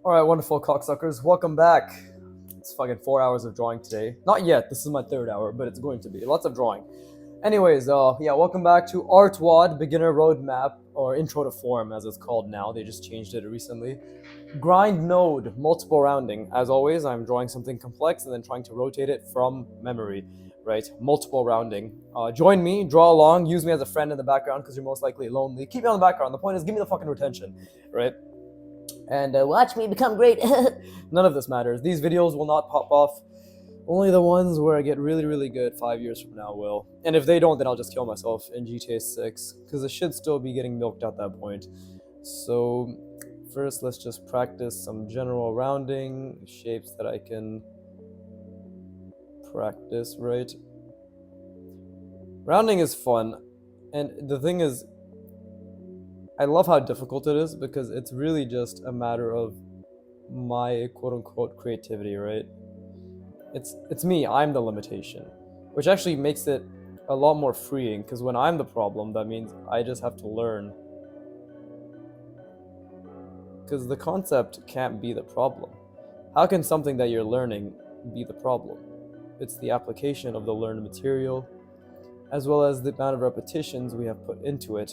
Alright, wonderful cocksuckers. Welcome back. It's fucking 4 hours of drawing today. Not yet, this is my third hour, but it's going to be. Lots of drawing. Anyways, welcome back to artwod, beginner roadmap, or intro to form as it's called now. They just changed it recently. Grind node, multiple rounding. As always, I'm drawing something complex and then trying to rotate it from memory, right? Multiple rounding. Join me, draw along, use me as a friend in the background because you're most likely lonely. Keep me on the background. The point is, give me the fucking retention, right? And watch me become great. None of this matters. These videos will not pop off. Only the ones where I get really, really good 5 years from now will. And if they don't, then I'll just kill myself in GTA 6, because it should still be getting milked at that point. So first, let's just practice some general rounding, shapes that I can practice, right? Rounding is fun, and the thing is, I love how difficult it is because it's really just a matter of my quote-unquote creativity, right? It's me, I'm the limitation, which actually makes it a lot more freeing, because when I'm the problem, that means I just have to learn. Because the concept can't be the problem. How can something that you're learning be the problem? It's the application of the learned material, as well as the amount of repetitions we have put into it,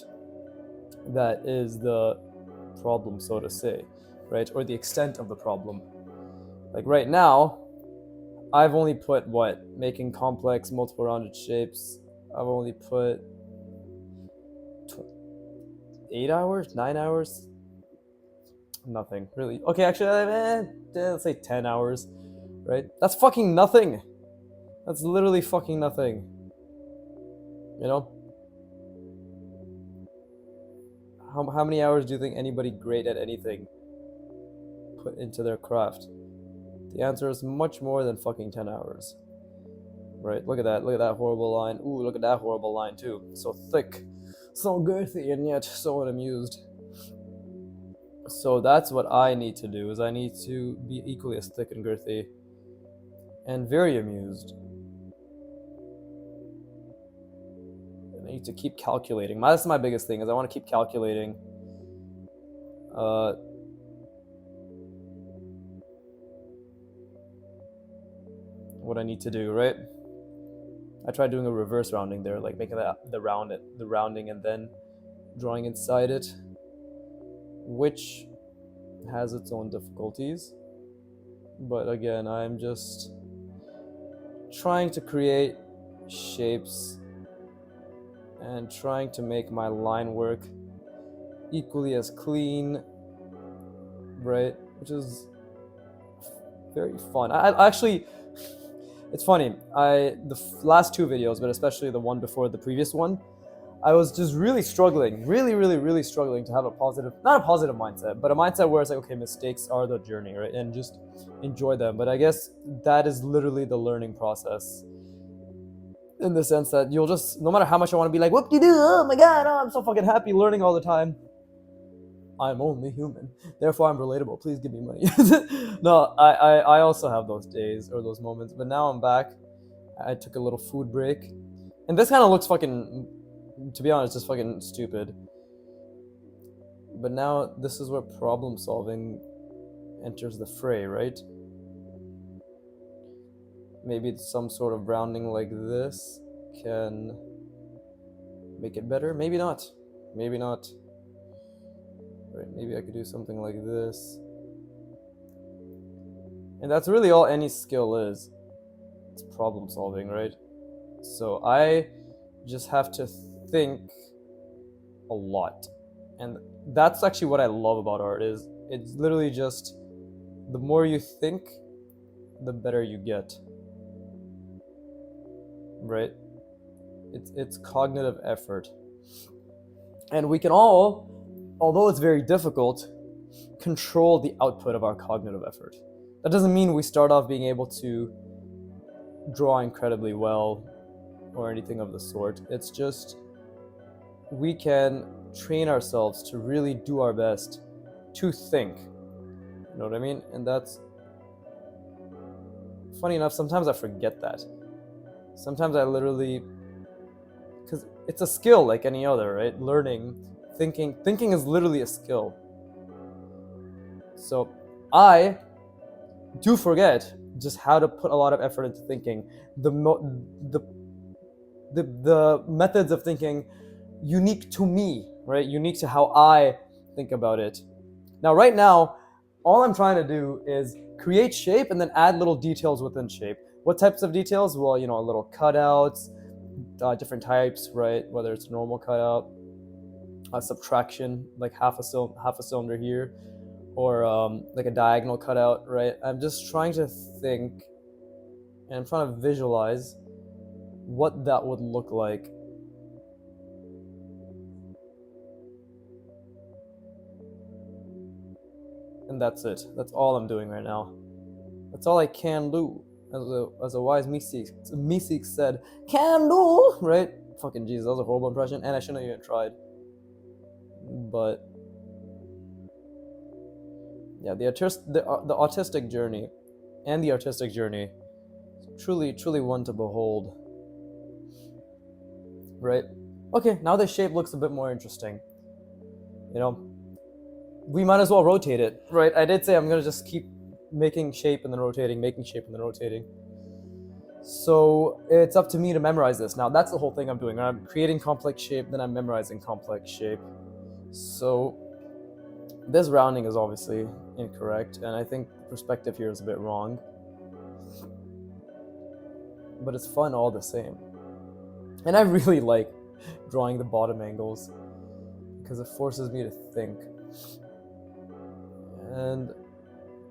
that is the problem, so to say, right? Or the extent of the problem. Like right now, I've only put making complex multiple rounded shapes. I've only put 8 hours, 9 hours, nothing really. Okay, actually, let's say 10 hours, right? That's fucking nothing. That's literally fucking nothing. You know? How many hours do you think anybody great at anything put into their craft? The answer is much more than fucking 10 hours. Right? Look at that horrible line. Ooh, look at that horrible line too. So thick, so girthy, and yet so unamused. So that's what I need to do, is I need to be equally as thick and girthy and very amused. I need to keep calculating. That's my biggest thing, is I want to keep calculating what I need to do, right? I tried doing a reverse rounding there, like making the rounding and then drawing inside it, which has its own difficulties. But again, I'm just trying to create shapes and trying to make my line work equally as clean, right? Which is very fun. I actually, it's funny, the last two videos, but especially the one before the previous one, I was just really struggling, really struggling to have a positive, not a positive mindset, but a mindset where it's like, okay, mistakes are the journey, right? And just enjoy them. But I guess that is literally the learning process, in the sense that you'll just, no matter how much I want to be like, whoop-de-doo, oh my god, oh, I'm so fucking happy learning all the time, I'm only human, therefore I'm relatable, please give me money. No, I also have those days or those moments, but now I'm back. I took a little food break, and this kind of looks fucking, to be honest, just fucking stupid. But now this is where problem solving enters the fray, right? Maybe it's some sort of rounding like this can make it better. Maybe not. Maybe not. Right, maybe I could do something like this. And that's really all any skill is. It's problem solving, right? So I just have to think a lot. And that's actually what I love about art, is it's literally just, the more you think, the better you get. Right? It's cognitive effort. And we can all, although it's very difficult, control the output of our cognitive effort. That doesn't mean we start off being able to draw incredibly well or anything of the sort. It's just, we can train ourselves to really do our best to think. You know what I mean? And that's, funny enough, sometimes I forget that. Sometimes I literally, because it's a skill like any other, right? Learning, thinking is literally a skill. So I do forget just how to put a lot of effort into thinking. The methods of thinking unique to me, right? Unique to how I think about it. Now, right now, all I'm trying to do is create shape and then add little details within shape. What types of details? Well, little cutouts, different types, right? Whether it's normal cutout, subtraction, like half a cylinder here, or like a diagonal cutout, right? I'm just trying to think, and I'm trying to visualize what that would look like. And that's it. That's all I'm doing right now. That's all I can do. As a wise Meeseek said, can do, right? Fucking Jesus, that was a horrible impression, and I shouldn't have even tried. But yeah, the autistic journey and the artistic journey is truly one to behold. Right? Okay, now this shape looks a bit more interesting. We might as well rotate it, right? I did say I'm gonna just keep making shape and then rotating, making shape and then rotating. So it's up to me to memorize this. Now that's the whole thing I'm doing. I'm creating complex shape, then I'm memorizing complex shape. So this rounding is obviously incorrect, and I think the perspective here is a bit wrong. But it's fun all the same. And I really like drawing the bottom angles because it forces me to think. And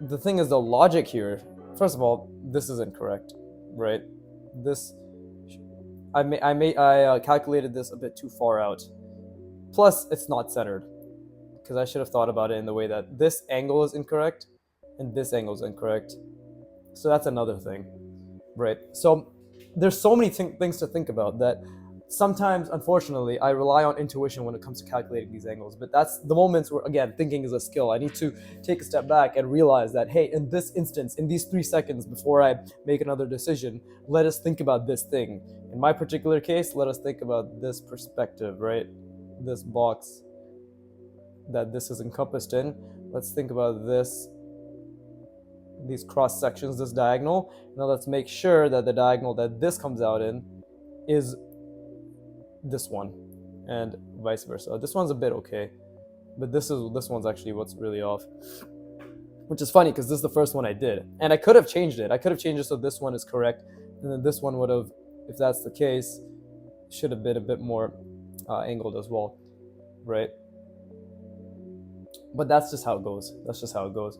the thing is, the logic here, first of all, this is incorrect, right? I calculated this a bit too far out. Plus, it's not centered, because I should have thought about it in the way that this angle is incorrect and this angle is incorrect. So that's another thing, right? So there's so many things to think about that sometimes, unfortunately, I rely on intuition when it comes to calculating these angles. But that's the moments where, again, thinking is a skill. I need to take a step back and realize that, hey, in this instance, in these 3 seconds before I make another decision, let us think about this thing. In my particular case, let us think about this perspective, right? This box that this is encompassed in. Let's think about these cross sections, this diagonal. Now let's make sure that the diagonal that this comes out in is this one, and vice versa. This one's a bit okay, but this one's actually what's really off, which is funny because this is the first one I did, and I could have changed it. I could have changed it so this one is correct, and then this one would have, if that's the case, should have been a bit more angled as well, right? But that's just how it goes. That's just how it goes.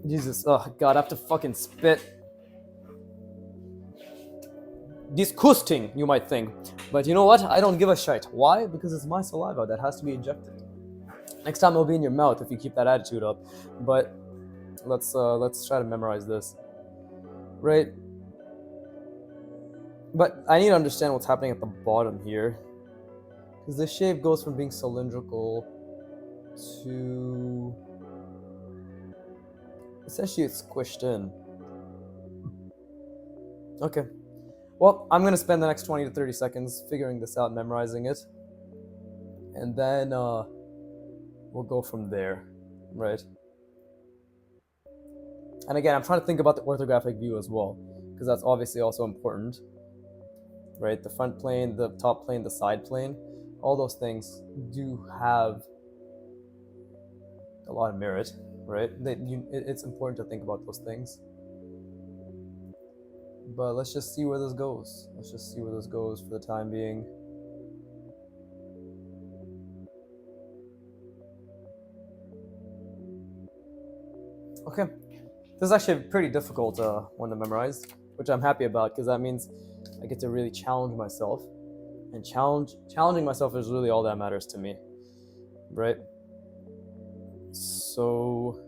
Jesus, oh God, I have to fucking spit. Disgusting, you might think. But you know what? I don't give a shit. Why? Because it's my saliva that has to be ejected. Next time it'll be in your mouth if you keep that attitude up. But let's try to memorize this. Right? But I need to understand what's happening at the bottom here. Because the shape goes from being cylindrical to... essentially it's squished in. Okay. Well, I'm going to spend the next 20 to 30 seconds figuring this out, memorizing it. And then we'll go from there, right? And again, I'm trying to think about the orthographic view as well, because that's obviously also important, right? The front plane, the top plane, the side plane, all those things do have a lot of merit, right? It's important to think about those things. But let's just see where this goes. Let's just see where this goes for the time being. Okay. This is actually a pretty difficult one to memorize, which I'm happy about because that means I get to really challenge myself. And challenging myself is really all that matters to me, right? So,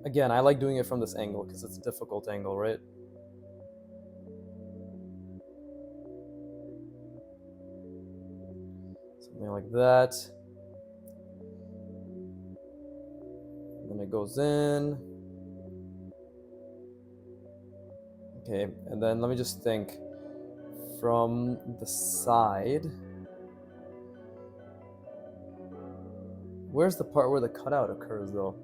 again, I like doing it from this angle because it's a difficult angle, right? Something like that. And then it goes in. Okay, and then let me just think. From the side, where's the part where the cutout occurs though?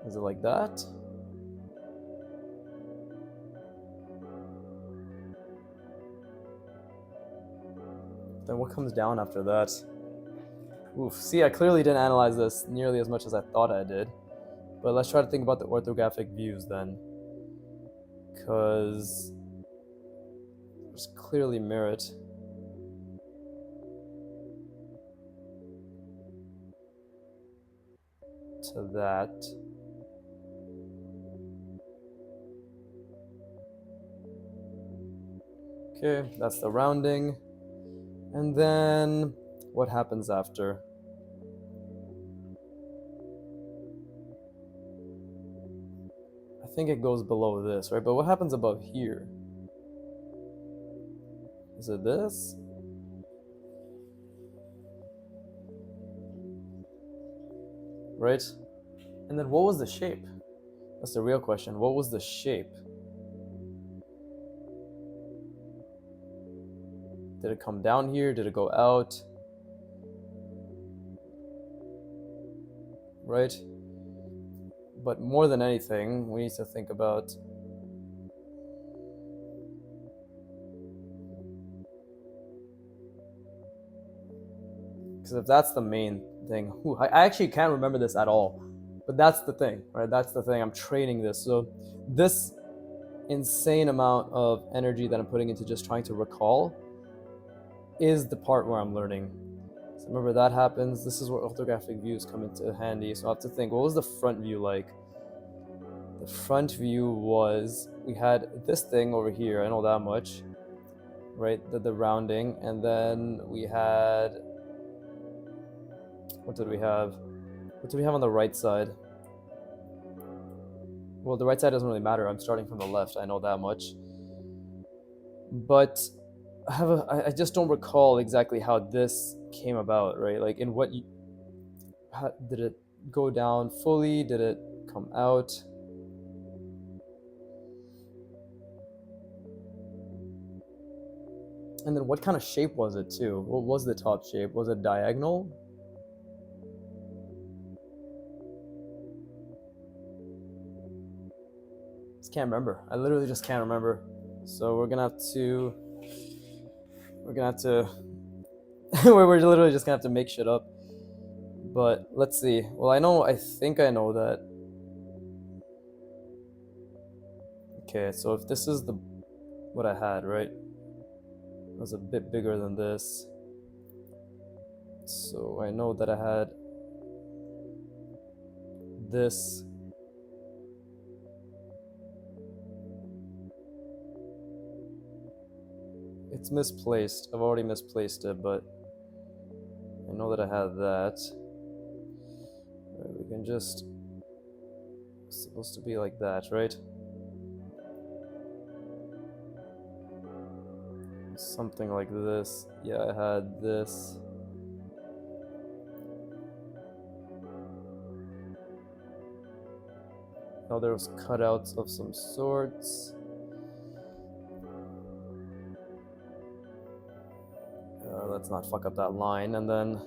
Is it like that? Then what comes down after that? Oof. See, I clearly didn't analyze this nearly as much as I thought I did. But let's try to think about the orthographic views then. Because there's clearly merit to that. Okay, that's the rounding. And then what happens after? I think it goes below this, right? But what happens above here? Is it this? Right? And then what was the shape? That's the real question. What was the shape? Did it come down here? Did it go out? Right? But more than anything, we need to think about because if that's the main thing, I actually can't remember this at all. But that's the thing, right? That's the thing. I'm training this. So this insane amount of energy that I'm putting into just trying to recall is the part where I'm learning. So remember that happens. This is where orthographic views come into handy. So I have to think, what was the front view like? The front view was, we had this thing over here, I know that much, right? The rounding, and then we had, what did we have? What do we have on the right side? Well, the right side doesn't really matter. I'm starting from the left, I know that much. But I just don't recall exactly how this came about, right? Like in what did it go down fully? Did it come out? And then what kind of shape was it too? What was the top shape? Was it diagonal? Just can't remember. I literally just can't remember. So we're gonna have to we're literally just gonna have to make shit up. But let's see. Well, I think I know that. Okay, so if this is what I had, right? It was a bit bigger than this. So I know that I had this. It's misplaced. I've already misplaced it, but I know that I had that. Right, we can just, it's supposed to be like that, right? Something like this. Yeah, I had this. Now there was cutouts of some sorts. Let's not fuck up that line. And then,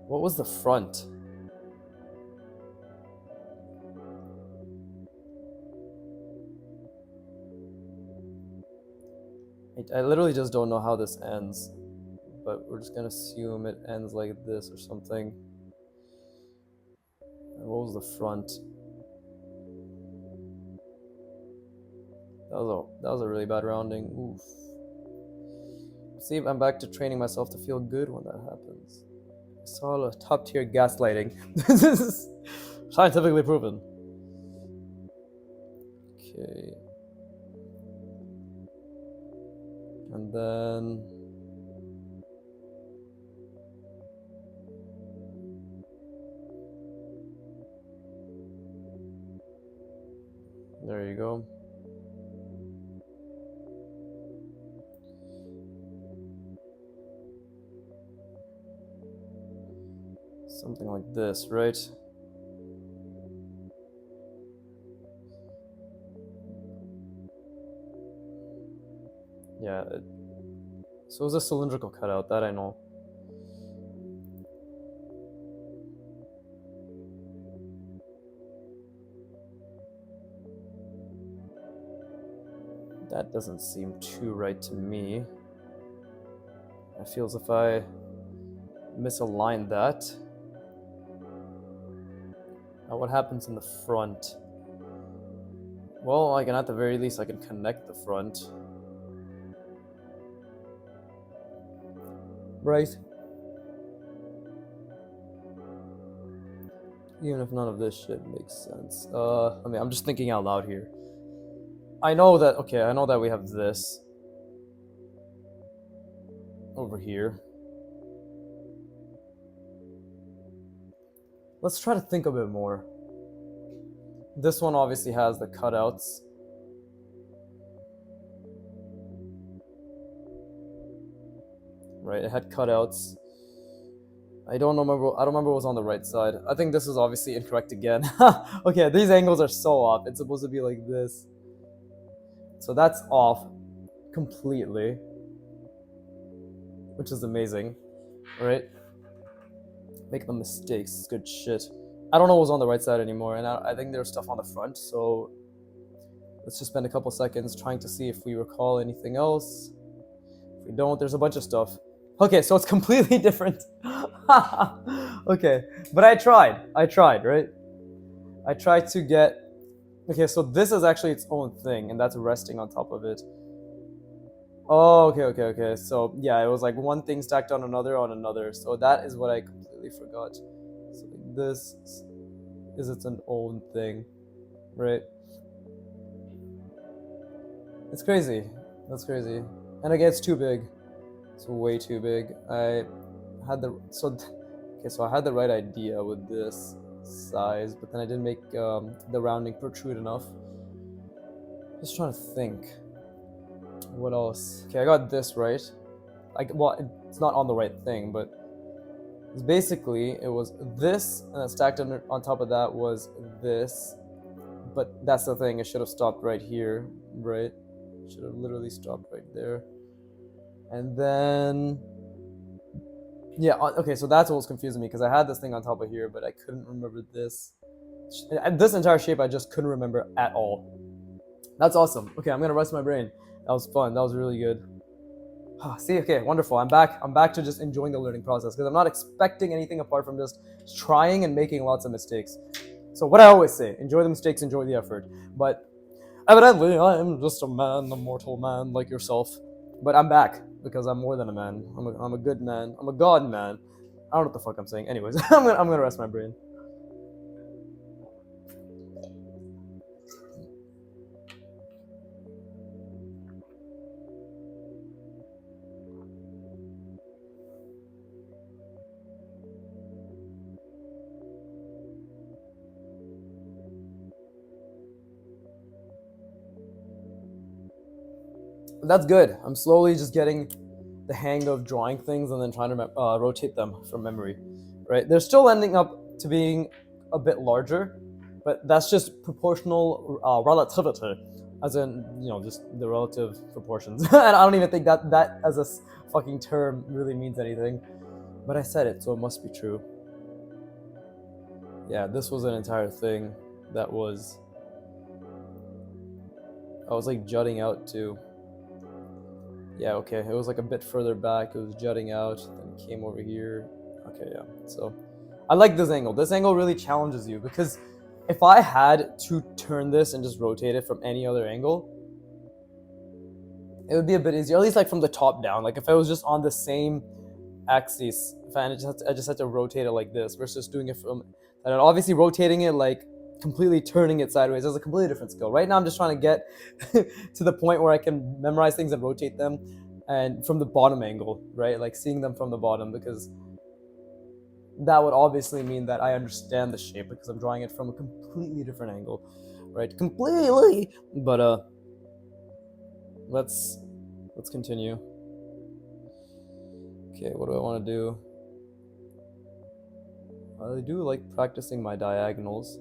what was the front? I literally just don't know how this ends, but we're just gonna assume it ends like this or something. And what was the front? That was a really bad rounding. Oof. See, I'm back to training myself to feel good when that happens. It's all a top tier gaslighting. This is scientifically proven. Okay. And then there you go. Something like this, right? Yeah. So it was a cylindrical cutout, that I know. That doesn't seem too right to me. It feels if I misalign that. Now what happens in the front? Well, I can at the very least I can connect the front. Right? Even if none of this shit makes sense. I mean, I'm just thinking out loud here. I know that, okay, I know that we have this over here. Let's try to think a bit more. This one obviously has the cutouts. Right, it had cutouts. I don't remember what was on the right side. I think this is obviously incorrect again. Okay, these angles are so off. It's supposed to be like this. So that's off completely. Which is amazing. Right? Make the mistakes. It's good shit. I don't know what was on the right side anymore, and I think there's stuff on the front, so let's just spend a couple seconds trying to see if we recall anything else. If we don't, there's a bunch of stuff. Okay, so it's completely different. Okay, but I tried, right? I tried to get... Okay, so this is actually its own thing, and that's resting on top of it. Oh, okay. So, yeah, it was like one thing stacked on another. So that is what I completely forgot. So like this is its own thing, right? It's crazy. That's crazy. And again, it's too big. It's way too big. I had the... So I had the right idea with this size, but then I didn't make the rounding protrude enough. Just trying to think. What else? Okay, I got this right. Well, it's not on the right thing, but it's basically it was this, and then stacked on top of that was this. But that's the thing. It should have stopped right here, right? Should have literally stopped right there. And then, yeah, okay. So that's what was confusing me because I had this thing on top of here, but I couldn't remember this. This entire shape I just couldn't remember at all. That's awesome. Okay, I'm gonna rest my brain. That was fun. That was really good. See, okay, wonderful. I'm back. I'm back to just enjoying the learning process because I'm not expecting anything apart from just trying and making lots of mistakes. So what I always say, enjoy the mistakes, enjoy the effort. But evidently, I am just a man, a mortal man like yourself. But I'm back because I'm more than a man. I'm a good man. I'm a god man. I don't know what the fuck I'm saying. Anyways, I'm gonna rest my brain. That's good. I'm slowly just getting the hang of drawing things and then trying to rotate them from memory, right? They're still ending up to being a bit larger, but that's just proportional relativity, as in, you know, just the relative proportions. And I don't even think that as a fucking term really means anything, but I said it, so it must be true. Yeah, this was an entire thing that was... I was like jutting out too. Yeah, okay, it was like a bit further back, it was jutting out, then it came over here. Okay, yeah, so I like this angle. This angle really challenges you because if I had to turn this and just rotate it from any other angle, it would be a bit easier, at least like from the top down. Like if I was just on the same axis, if I just had to rotate it like this versus doing it from... And obviously rotating it like completely turning it sideways is a completely different skill. Right now I'm just trying to get to the point where I can memorize things and rotate them and from the bottom angle, right? Like seeing them from the bottom, because that would obviously mean that I understand the shape because I'm drawing it from a completely different angle, right? Completely. But let's continue. Okay, what do I want to do? I do like practicing my diagonals.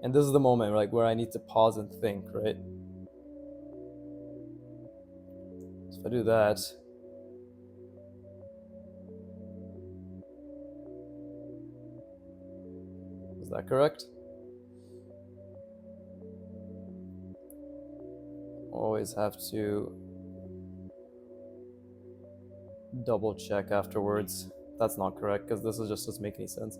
And this is the moment, like, where I need to pause and think, right? So if I do that, is that correct? always have to double check afterwards. That's not correct, because this doesn't make any sense.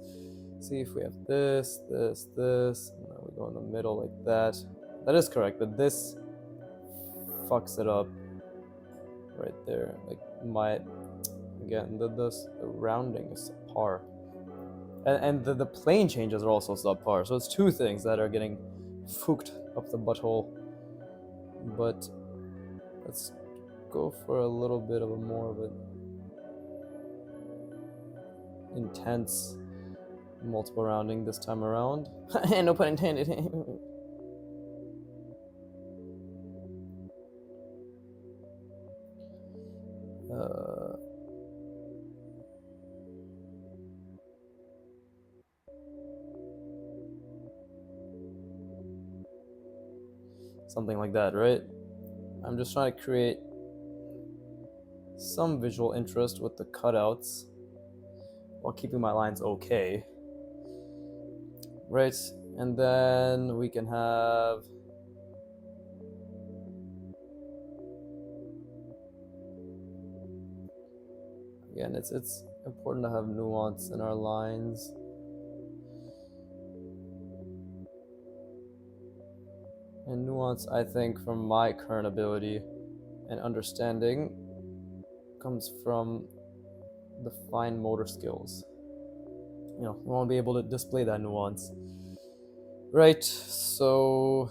See if we have this, this, this, and then we go in the middle like that. That is correct, but this fucks it up right there. Like again, the rounding is subpar. And the plane changes are also subpar. So it's two things that are getting fooked up the butthole. But let's go for a little bit of a more of an intense multiple rounding this time around. No pun intended. Something like that, right? I'm just trying to create some visual interest with the cutouts while keeping my lines okay. Right, and then we can have again, it's important to have nuance in our lines. And nuance, I think, from my current ability and understanding, comes from the fine motor skills. You know, we won't be able to display that nuance. Right, so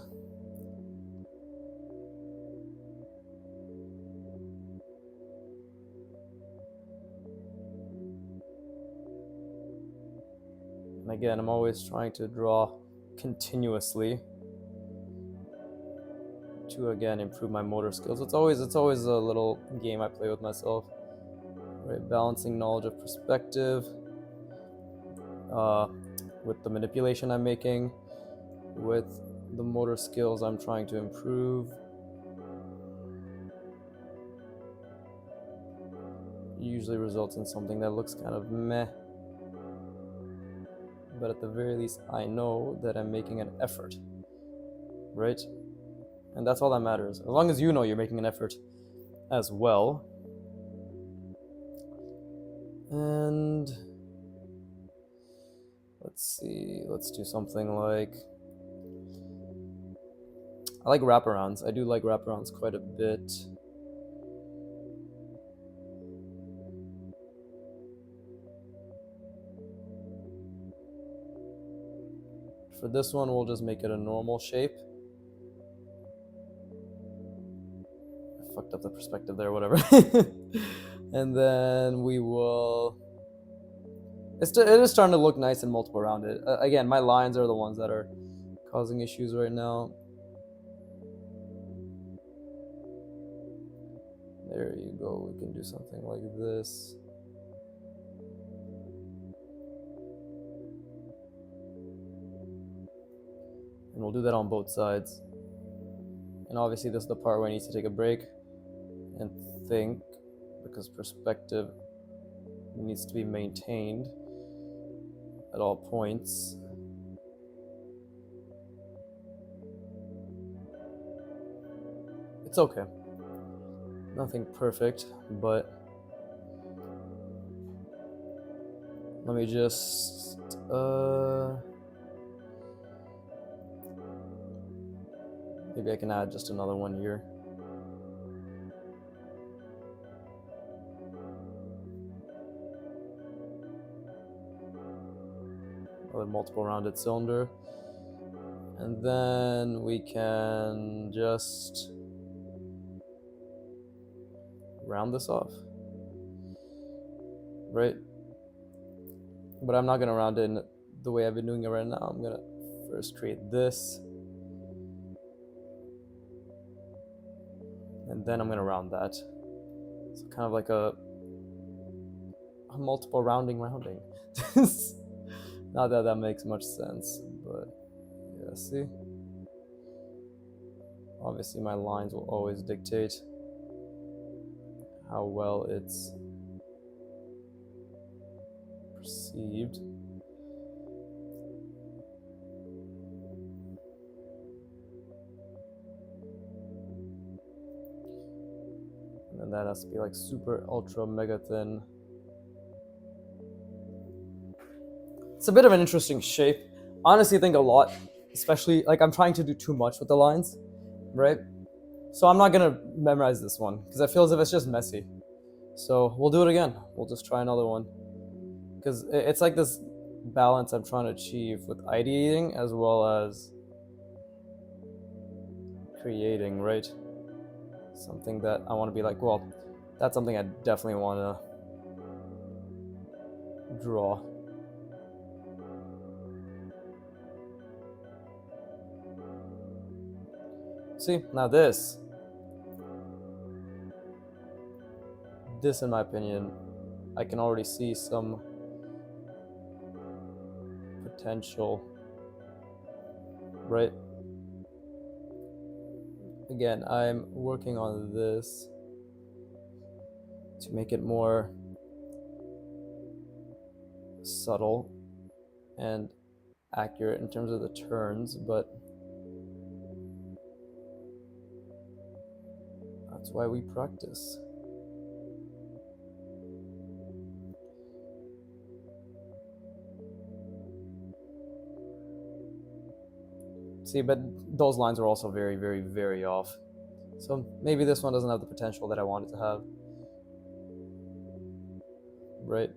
and again, I'm always trying to draw continuously to again improve my motor skills. It's always a little game I play with myself. Right, balancing knowledge of perspective with the manipulation I'm making, with the motor skills I'm trying to improve. Usually results in something that looks kind of meh, but at the very least I know that I'm making an effort, right? And that's all that matters. As long as you know you're making an effort as well. And let's see, let's do something like, I like wraparounds. I do like wraparounds quite a bit. For this one, we'll just make it a normal shape. I fucked up the perspective there, whatever. And then we will... It is starting to look nice and multiple rounded. Again, my lines are the ones that are causing issues right now. There you go. We can do something like this. And we'll do that on both sides. And obviously this is the part where I need to take a break and think, because perspective needs to be maintained at all points. It's okay. Nothing perfect, but let me just maybe I can add just another one here. Another multiple rounded cylinder. And then we can just round this off. Right? But I'm not going to round it in the way I've been doing it right now. I'm going to first create this. And then I'm going to round that. So kind of like a multiple rounding. Not that that makes much sense, but yeah, see? Obviously my lines will always dictate how well it's perceived. has to be like super ultra mega thin. It's a bit of an interesting shape. Honestly, I think a lot, especially like I'm trying to do too much with the lines, right? So I'm not gonna memorize this one because I feel as if it's just messy. So we'll do it again. We'll just try another one because it's like this balance I'm trying to achieve with ideating as well as creating, right? Something that I want to be like, well, that's something I definitely want to draw. See, now this in my opinion, I can already see some potential, right? Again, I'm working on this to make it more subtle and accurate in terms of the turns, but that's why we practice. See, but those lines are also very, very, very off. So maybe this one doesn't have the potential that I want it to have. Right?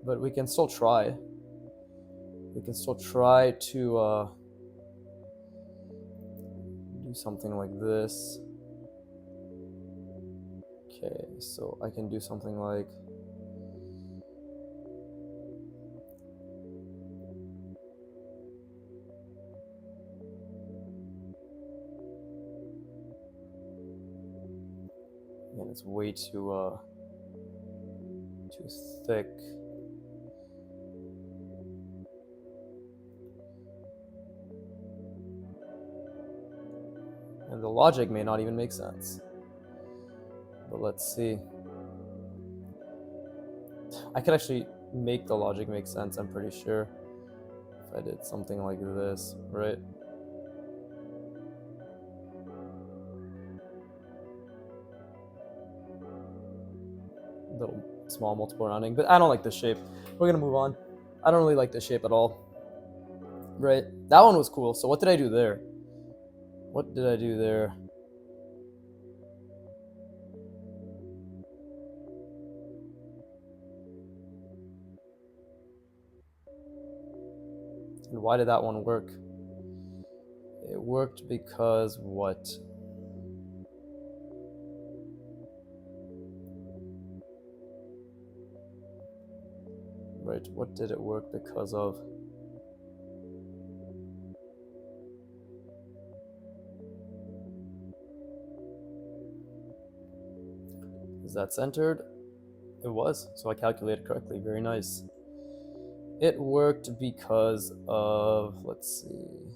But we can still try. We can still try to do something like this. Okay, so I can do something like and it's way too thick. And the logic may not even make sense. But let's see. I could actually make the logic make sense, I'm pretty sure. If I did something like this, right? Little small multiple rounding, but I don't like this shape. We're gonna move on. I don't really like this shape at all. Right? That one was cool. So what did I do there? What did I do there? And why did that one work? It worked because what? Right, what did it work because of? Is that centered? It was, so I calculated correctly. Very nice. It worked because of, let's see.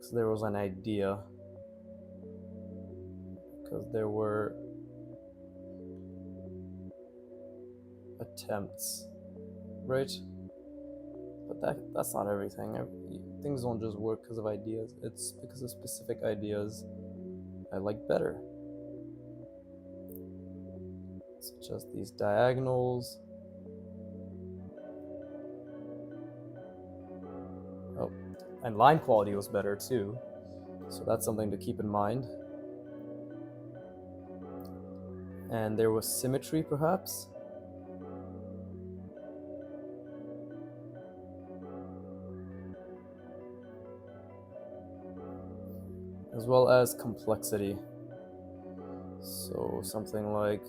So there was an idea. Because there were attempts, right? But that's not everything. Things don't just work because of ideas. It's because of specific ideas I like better. Such as these diagonals. Oh, and line quality was better too. So that's something to keep in mind. And there was symmetry, perhaps. As well as complexity. So something like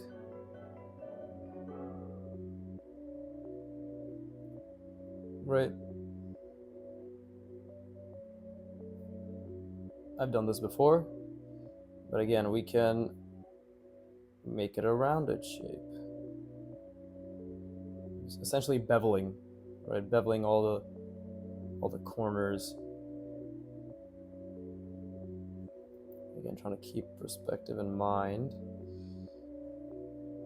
right. I've done this before, but again, we can make it a rounded shape. It's essentially beveling, right? Beveling all the corners. Again, trying to keep perspective in mind.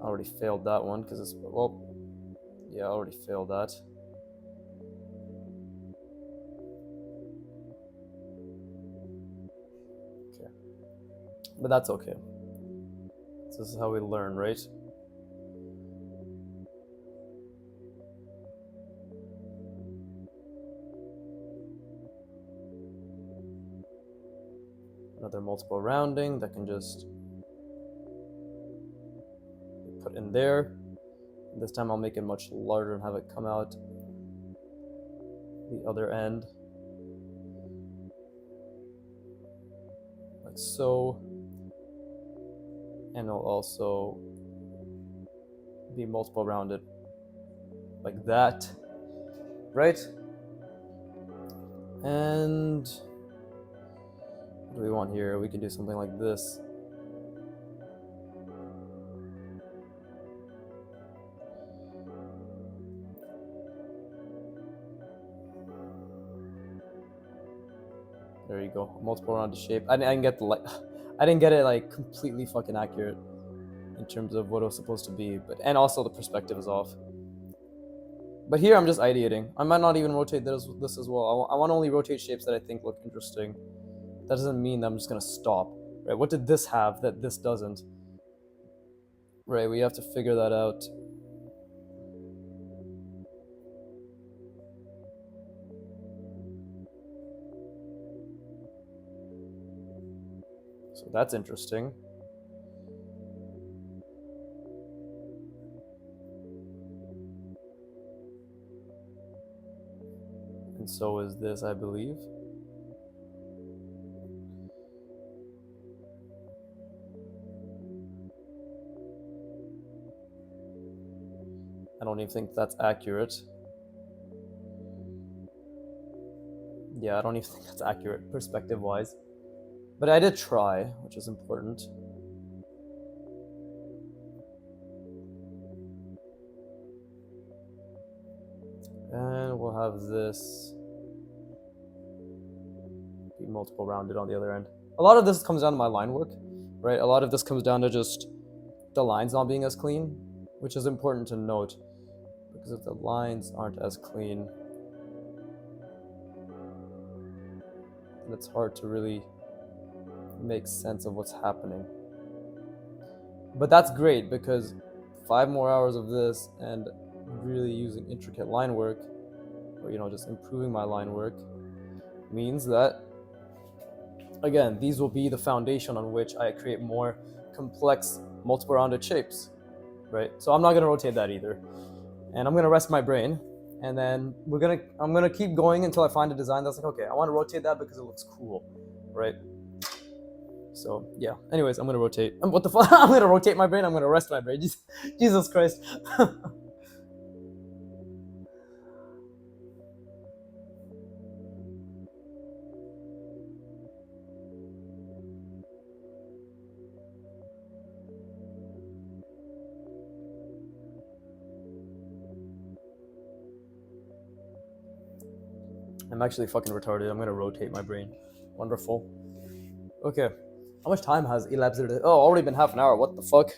I already failed that one because it's, well, yeah, I already failed that. Okay. But that's okay. This is how we learn, right? Another multiple rounding that can just be put in there. This time I'll make it much larger and have it come out the other end. Like so. And it'll also be multiple rounded like that, right? And what do we want here? We can do something like this. There you go, multiple rounded shape. I didn't get I didn't get it like completely fucking accurate in terms of what it was supposed to be, but and also the perspective is off. But here I'm just ideating. I might not even rotate this as well. I want to only rotate shapes that I think look interesting. That doesn't mean that I'm just gonna stop, right? What did this have that this doesn't? Right, we have to figure that out. So that's interesting. And so is this, I believe. I don't even think that's accurate. Yeah, I don't even think that's accurate perspective-wise. But I did try, which is important. And we'll have this be multiple rounded on the other end. A lot of this comes down to my line work, right? A lot of this comes down to just the lines not being as clean, which is important to note, because if the lines aren't as clean, then it's hard to really make sense of what's happening. But that's great, because 5 more hours of this and really using intricate line work, or just improving my line work, means that, again, these will be the foundation on which I create more complex multiple rounded shapes, right? So I'm not going to rotate that either, and I'm going to rest my brain, and then I'm going to keep going until I find a design that's like, okay, I want to rotate that because it looks cool, right? So yeah, anyways, I'm going to rotate. What the fuck? I'm going to rotate my brain. I'm going to rest my brain. Jesus Christ. I'm actually fucking retarded. I'm going to rotate my brain. Wonderful. Okay. How much time has elapsed? Oh, already been half an hour. What the fuck?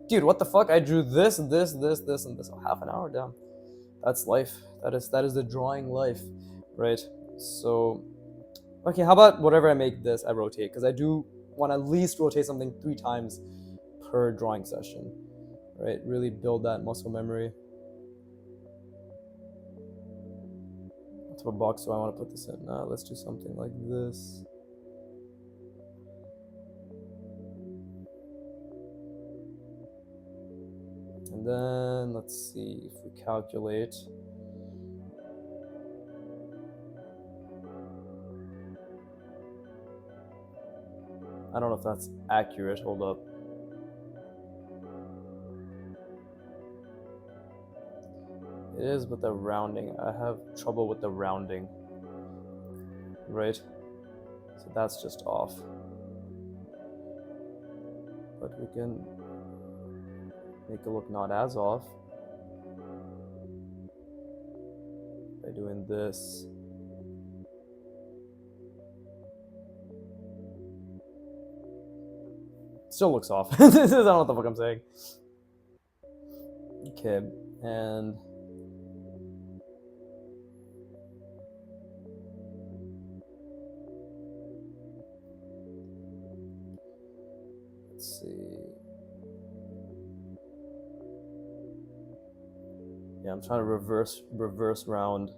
Dude, what the fuck? I drew this, and this, and this. Oh, half an hour down. That's life. That is the drawing life, right? So, okay, how about whatever I make this, I rotate, because I do want to at least rotate something 3 times per drawing session, right? Really build that muscle memory. What type of box do I want to put this in? Let's do something like this. And then let's see if we calculate. I don't know if that's accurate. Hold up. It is, but the rounding, I have trouble with the rounding, right? So that's just off. But we can make it look not as off by doing this. Still looks off. I don't know what the fuck I'm saying. Okay, and Let's see. Yeah, I'm trying to reverse round.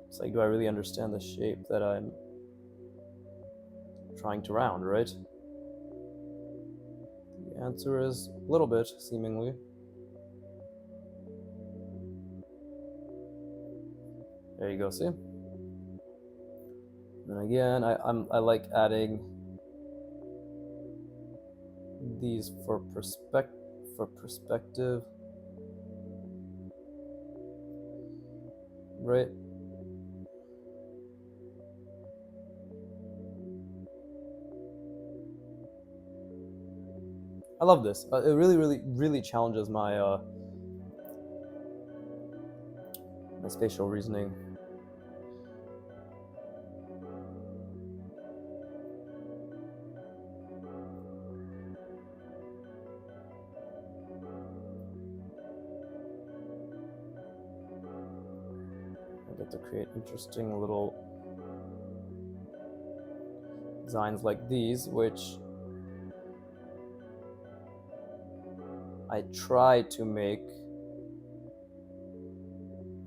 It's like, do I really understand the shape that I'm trying to round, right? The answer is a little bit, seemingly. There you go, see? And again, I like adding these for perspective, right? I love this. It really challenges my my spatial reasoning. I get to create interesting little designs like these, which I try to make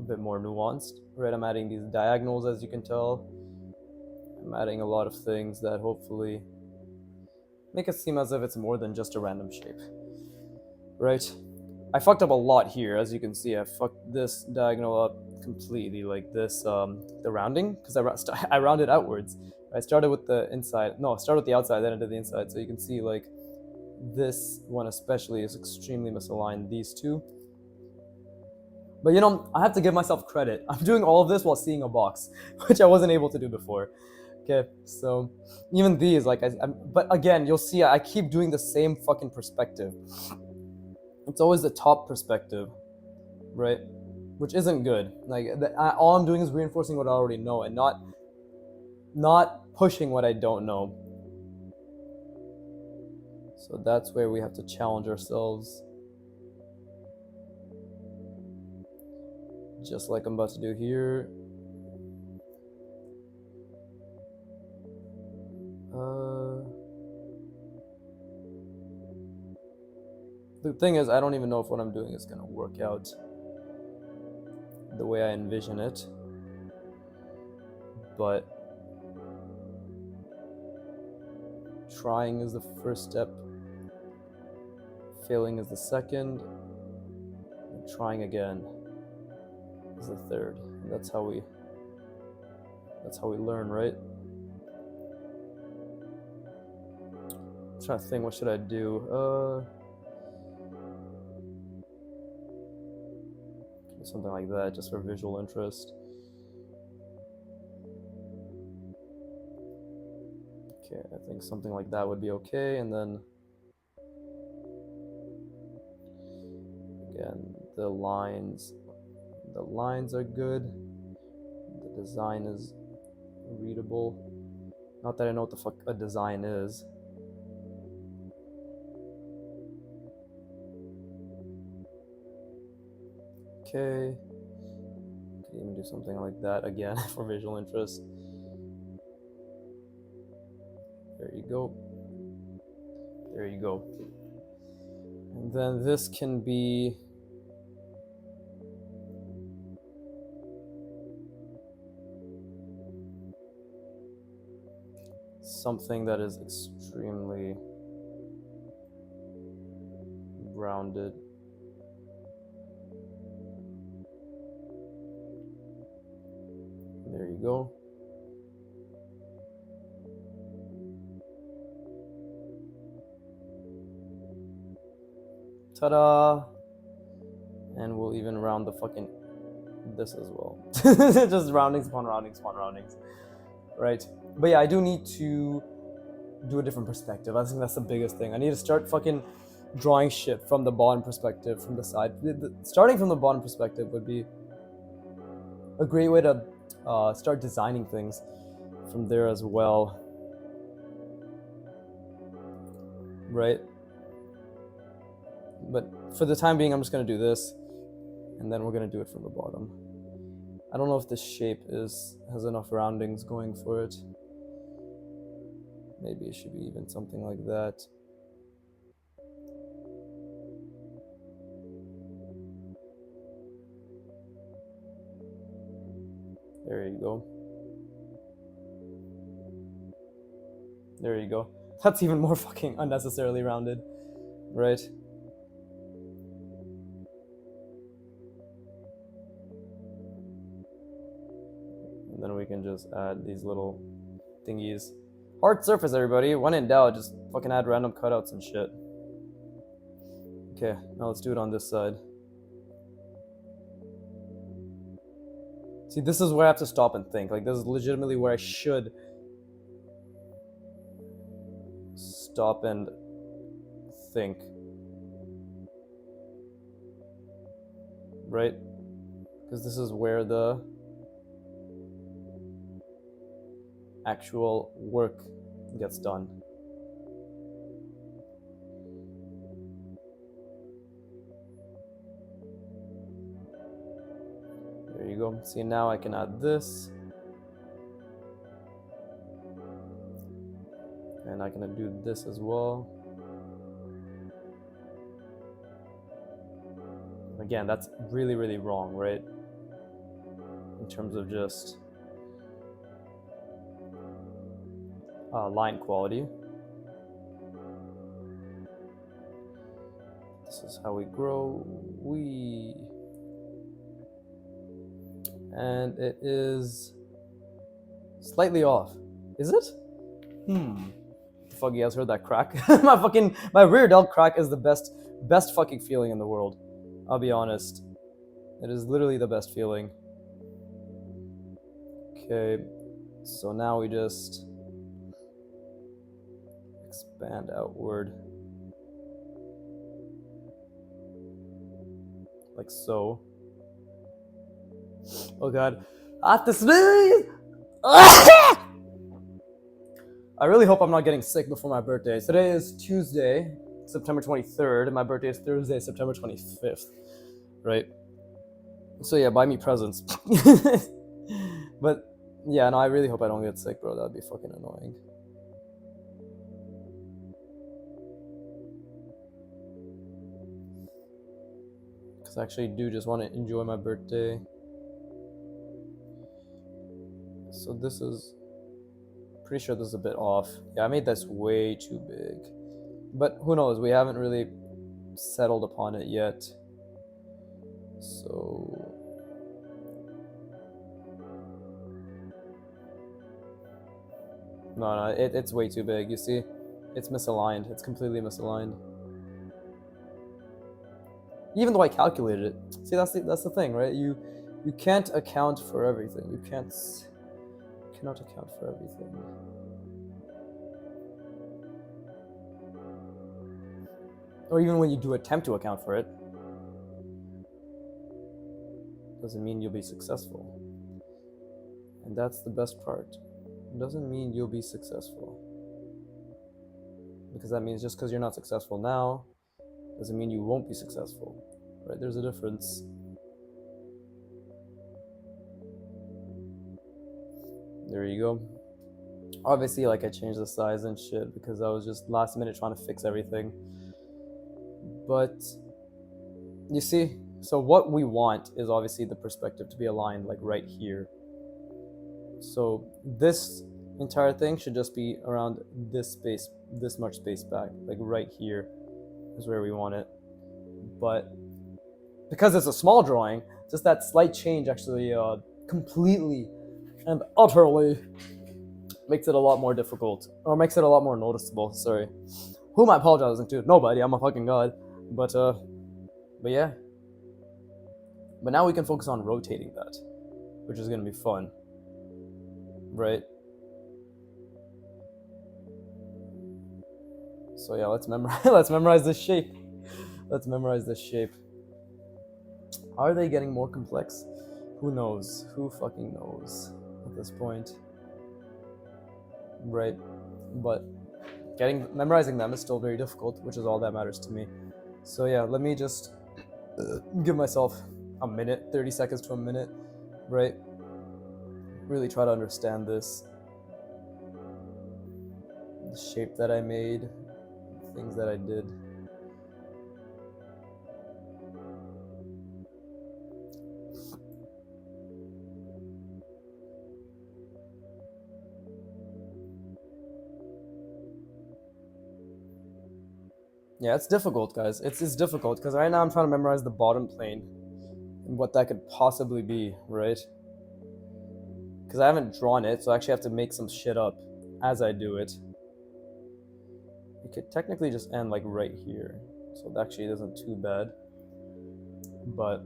a bit more nuanced, right? I'm adding these diagonals, as you can tell. I'm adding a lot of things that hopefully make it seem as if it's more than just a random shape, right? I fucked up a lot here, as you can see. I fucked this diagonal up completely, like this, the rounding, because I rounded outwards. I started with the inside, no, I started with the outside, then I did the inside, so you can see, like, this one especially is extremely misaligned, these two. But you know, I have to give myself credit. I'm doing all of this while seeing a box, which I wasn't able to do before. Okay, so even these, like, but again, you'll see I keep doing the same fucking perspective. It's always the top perspective, right? Which isn't good. Like, all I'm doing is reinforcing what I already know and not pushing what I don't know. So that's where we have to challenge ourselves. Just like I'm about to do here. The thing is, I don't even know if what I'm doing is going to work out the way I envision it. But trying is the first step. Failing is the second. And trying again is the third. And that's how we learn, right? I'm trying to think, what should I do? Something like that, just for visual interest. Okay, I think something like that would be okay, and then again, the lines are good. The design is readable. Not that I know what the fuck a design is. Okay, could even do something like that again for visual interest. There you go. There you go. And then this can be something that is extremely rounded. There you go. Ta-da! And we'll even round the fucking this as well. Just roundings upon roundings upon roundings. Right? But yeah, I do need to do a different perspective. I think that's the biggest thing. I need to start fucking drawing shit from the bottom perspective, from the side. Starting from the bottom perspective would be a great way to start designing things from there as well. Right? But for the time being, I'm just going to do this, and then we're going to do it from the bottom. I don't know if this shape has enough roundings going for it. Maybe it should be even something like that. There you go. There you go. That's even more fucking unnecessarily rounded, right? And then we can just add these little thingies. Hard surface, everybody. When in doubt, just fucking add random cutouts and shit. Okay, now let's do it on this side. See, this is where I have to stop and think. Like, this is legitimately where I should stop and think. Right? Because this is where the actual work gets done. There you go. See, now I can add this. And I can do this as well. Again, that's really, really wrong, right? In terms of just line quality. This is how we grow. And it is slightly off. Is it? The fuck, you guys heard that crack? my rear delt crack is the best fucking feeling in the world. I'll be honest. It is literally the best feeling. Okay, so now we just expand outward. Like so. Oh god. I have to sneeze! I really hope I'm not getting sick before my birthday. Today is Tuesday, September 23rd, and my birthday is Thursday, September 25th. Right? So yeah, buy me presents. But yeah, no, I really hope I don't get sick, bro. That'd be fucking annoying. Because I actually do just want to enjoy my birthday. So this is... pretty sure this is a bit off. Yeah, I made this way too big. But who knows? We haven't really settled upon it yet. So... No, it's way too big. You see? It's misaligned. It's completely misaligned. Even though I calculated it. See, that's the thing, right? You can't account for everything. You cannot account for everything. Or even when you do attempt to account for it, doesn't mean you'll be successful. And that's the best part. It doesn't mean you'll be successful. Because that means just because you're not successful now, doesn't mean you won't be successful. Right? There's a difference. There you go. Obviously, like, I changed the size and shit because I was just last minute trying to fix everything. But you see, so what we want is obviously the perspective to be aligned like right here. So this entire thing should just be around this space, this much space back, like right here is where we want it. But because it's a small drawing, just that slight change actually completely and utterly makes it a lot more difficult, or makes it a lot more noticeable. Sorry. Who am I apologizing to? Nobody. I'm a fucking god. But yeah. But now we can focus on rotating that, which is gonna be fun, right? So yeah, let's memorize this shape. Let's memorize this shape. Are they getting more complex? Who knows? Who fucking knows at this point? Right? But memorizing them is still very difficult, which is all that matters to me. So yeah, let me just give myself a minute, 30 seconds to a minute, right? Really try to understand this the shape that I made, things that I did. Yeah, it's difficult, guys. It's difficult because right now I'm trying to memorize the bottom plane and what that could possibly be, right? Because I haven't drawn it, so I actually have to make some shit up as I do it. It could technically just end like right here, so it actually isn't too bad. But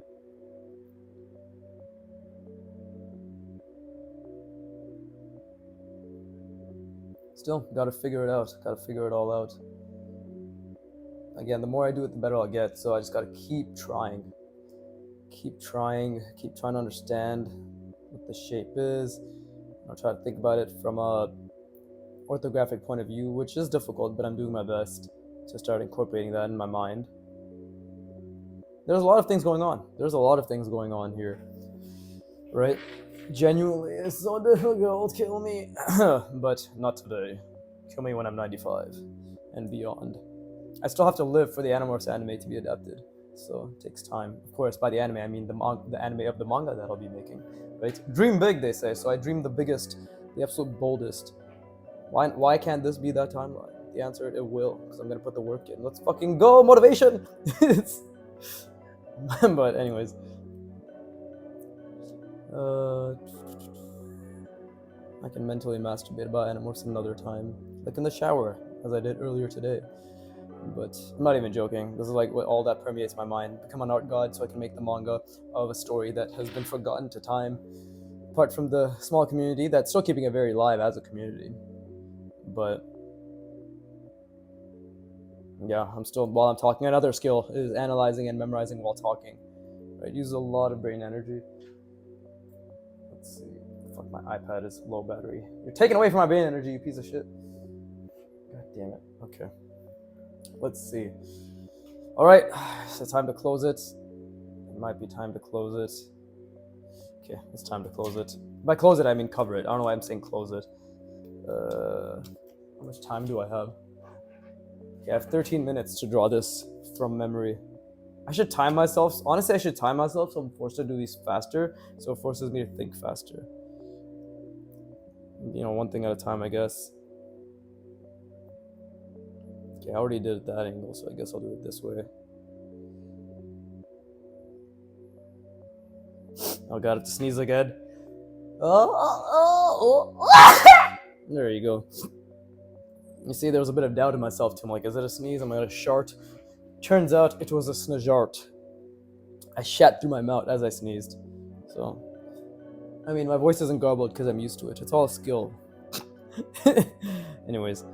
still, gotta figure it out. Gotta figure it all out. Again, the more I do it, the better I'll get. So I just gotta keep trying. Keep trying to understand what the shape is. I'll try to think about it from a orthographic point of view, which is difficult, but I'm doing my best to start incorporating that in my mind. There's a lot of things going on. There's a lot of things going on here, right? Genuinely, it's so difficult. Kill me. But not today. Kill me when I'm 95 and beyond. I still have to live for the Animorphs anime to be adapted, so it takes time. Of course, by the anime, I mean the anime of the manga that I'll be making, right? Dream big, they say, so I dream the biggest, the absolute boldest. Why can't this be that timeline? The answer, it will, because I'm going to put the work in. Let's fucking go, motivation! But anyways. I can mentally masturbate about Animorphs another time, like in the shower, as I did earlier today. But I'm not even joking. This is like what all that permeates my mind. Become an art god so I can make the manga of a story that has been forgotten to time. Apart from the small community that's still keeping it very live as a community. But yeah, I'm still, while I'm talking, another skill is analyzing and memorizing while talking. It uses a lot of brain energy. Let's see. Fuck, my iPad is low battery. You're taking away from my brain energy, you piece of shit. God damn it. Okay. Let's see. All right, so time to close it. It might be time to close it. Okay, it's time to close it. By close it, I mean cover it. I don't know why I'm saying close it. How much time do I have? Okay, I have 13 minutes to draw this from memory. I should time myself. Honestly, I should time myself so I'm forced to do these faster, so it forces me to think faster. You know, one thing at a time, I guess. Okay, I already did that angle, so I guess I'll do it this way. Oh god, it's to sneeze again. There you go. You see, there was a bit of doubt in myself too. I'm like, is it a sneeze? Am I gonna shart? Turns out it was a snajart. I shat through my mouth as I sneezed. So, I mean, my voice isn't garbled because I'm used to it. It's all skill. Anyways.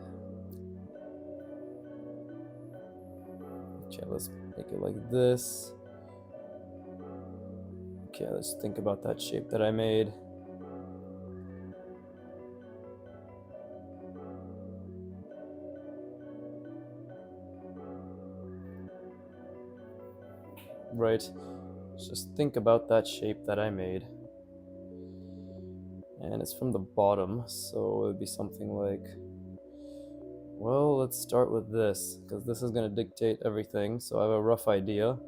Okay, let's make it like this. Okay, let's think about that shape that I made. Right. Let's just think about that shape that I made. And it's from the bottom, so it would be something like, well, let's start with this, because this is going to dictate everything, so I have a rough idea.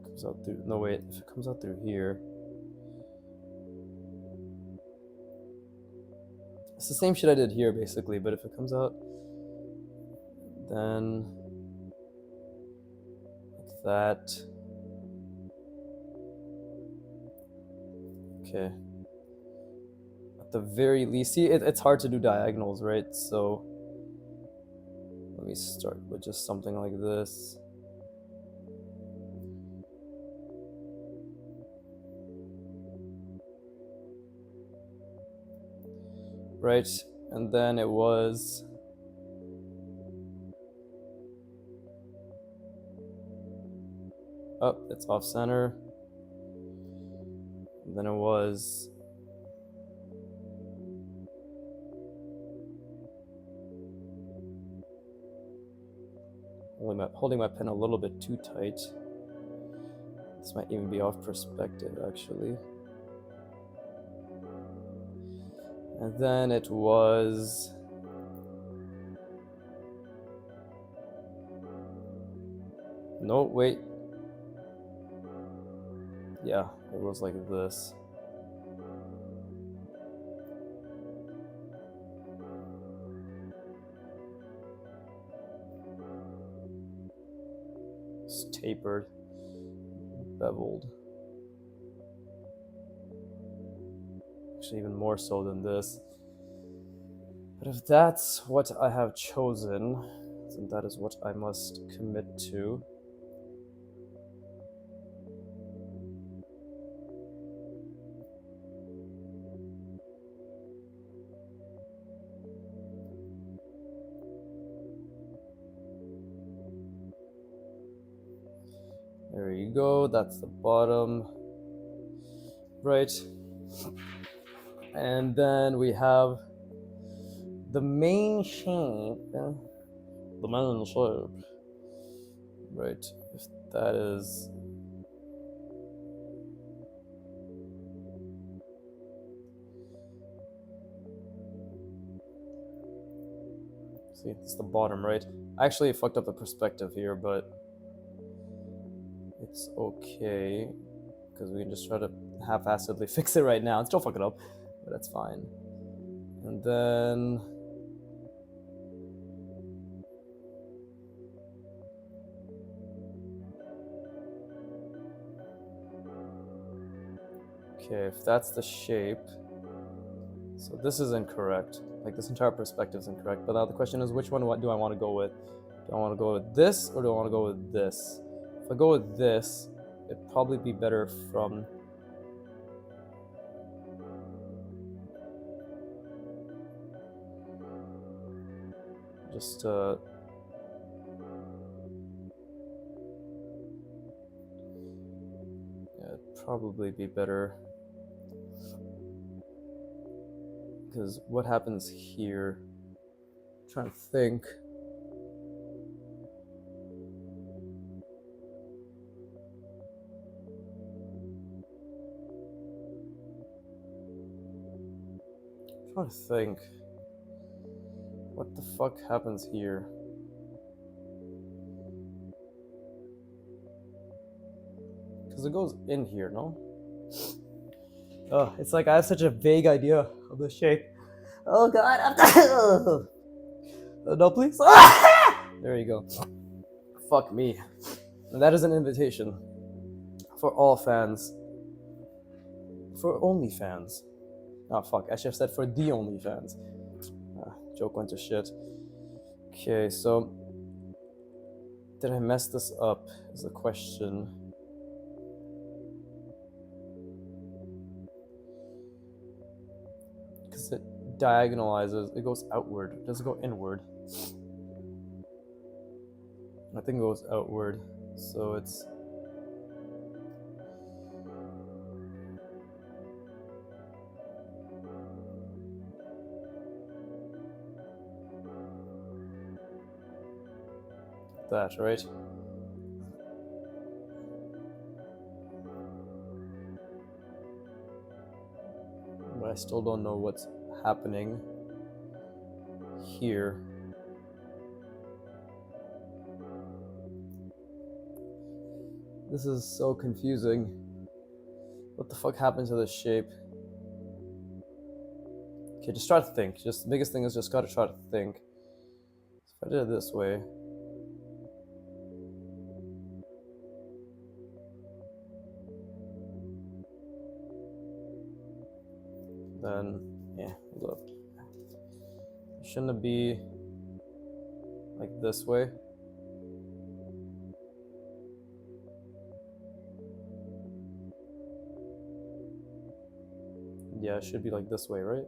Comes out through, no wait, if it comes out through here. It's the same shit I did here, basically, but if it comes out, then like that. Okay. At the very least, see, it's hard to do diagonals, right? So let me start with just something like this. Right, and then it was up, it's off center. And then it was holding my pen a little bit too tight. This might even be off perspective, actually. And then it was... No, wait. Yeah, it was like this. It's tapered, beveled. Actually, even more so than this. But if that's what I have chosen, then that is what I must commit to. There you go, that's the bottom. Right. And then we have the main shape. The main shape. Right. If that is... See, it's the bottom, right? I actually fucked up the perspective here, but it's okay. Because we can just try to half-assedly fix it right now and still fuck it up. But that's fine. And then... Okay, if that's the shape... So this is incorrect. Like, this entire perspective is incorrect. But now the question is, which one do I want to go with? Do I want to go with this, or do I want to go with this? If I go with this, it'd probably be better from... Just, yeah, it'd probably be better. Because what happens here? I'm trying to think. I'm trying to think. What the fuck happens here? Because it goes in here, no? Oh, it's like I have such a vague idea of the shape. Oh god, no, please. There you go. Fuck me. And that is an invitation for all fans. For only fans. Oh fuck, I should have said for the only fans. Joke went to shit. Okay, so did I mess this up is the question. Because it diagonalizes, it goes outward. It doesn't go inward. I think it goes outward. So it's... that, right? But I still don't know what's happening here. This is so confusing. What the fuck happened to this shape? Okay, just try to think. Just the biggest thing is just gotta try to think. If I did it this way, then yeah, look. Shouldn't it be like this way? Yeah, it should be like this way, right?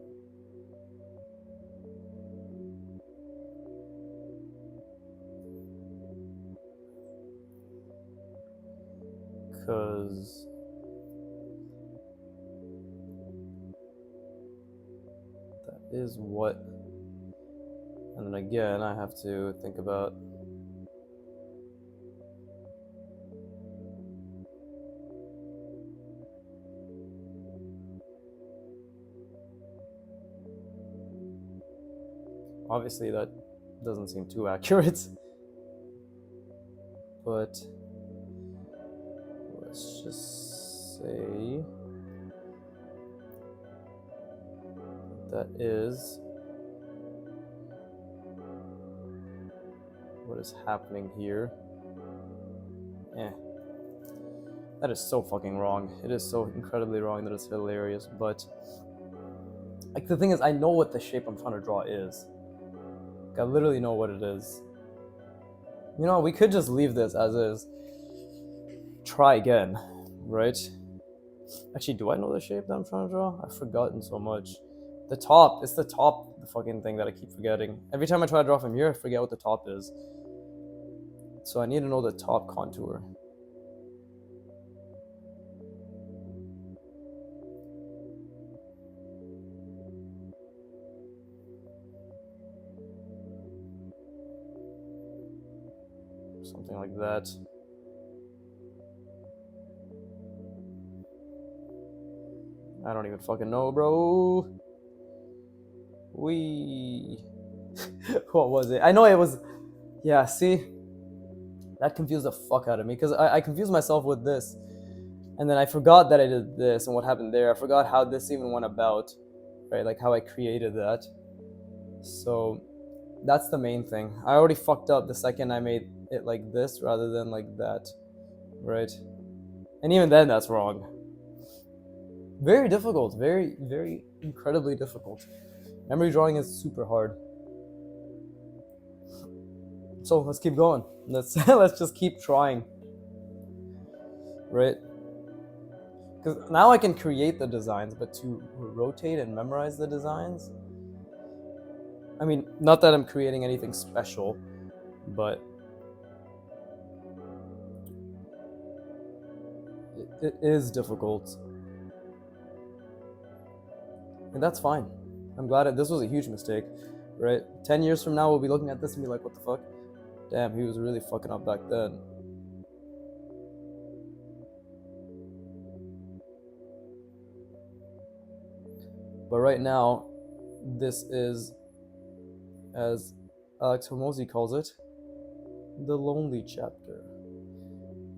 Because that is what... And then again, I have to think about... Obviously that doesn't seem too accurate, but let's just say that is what is happening here. That is so fucking wrong. It is so incredibly wrong that it's hilarious, but like the thing is, I know what the shape I'm trying to draw is. Like, I literally know what it is. You know, we could just leave this as is. Try again, right? Actually, do I know the shape that I'm trying to draw? I've forgotten so much. The top, it's the top, the fucking thing that I keep forgetting. Every time I try to draw from here, I forget what the top is. So I need to know the top contour. Something like that. I don't even fucking know, bro. What was it? I know it was. Yeah, see? That confused the fuck out of me because I confused myself with this. And then I forgot that I did this and what happened there. I forgot how this even went about, right? Like how I created that. So that's the main thing. I already fucked up the second I made it like this rather than like that, right? And even then, that's wrong. Very difficult, very, very incredibly difficult. Memory drawing is super hard. So let's keep going. Let's just keep trying, right? Because now I can create the designs, but to rotate and memorize the designs, I mean, not that I'm creating anything special, but it is difficult. And that's fine. I'm glad this was a huge mistake, right? 10 years from now, we'll be looking at this and be like, what the fuck? Damn, he was really fucking up back then. But right now, this is, as Alex Hormozy calls it, the lonely chapter.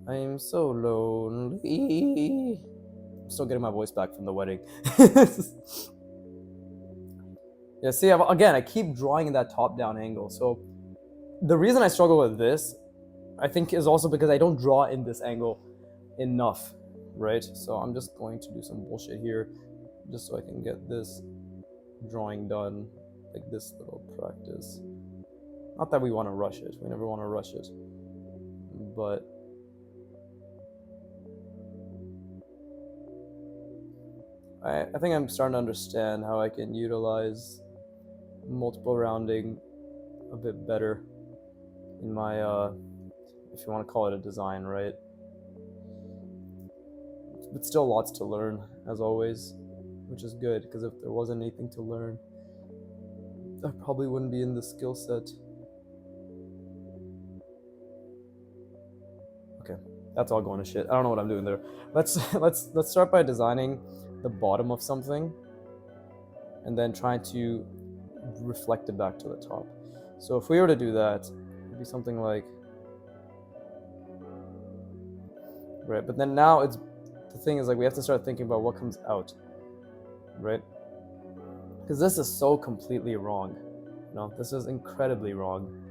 I am so lonely. I'm still getting my voice back from the wedding. Yeah, see, again, I keep drawing in that top-down angle. So the reason I struggle with this, I think, is also because I don't draw in this angle enough, right? So I'm just going to do some bullshit here just so I can get this drawing done, like this little practice. Not that we want to rush it. We never want to rush it. But I think I'm starting to understand how I can utilize multiple rounding a bit better in my, if you want to call it a design, right? But still lots to learn, as always, which is good, because if there wasn't anything to learn, I probably wouldn't be in the skill set. Okay, that's all going to shit. I don't know what I'm doing there. Let's start by designing the bottom of something, and then trying to reflect it back to the top. So if we were to do that, it'd be something like, right? But then now it's, the thing is, like, we have to start thinking about what comes out, right? Because this is so completely wrong. No, this is incredibly wrong.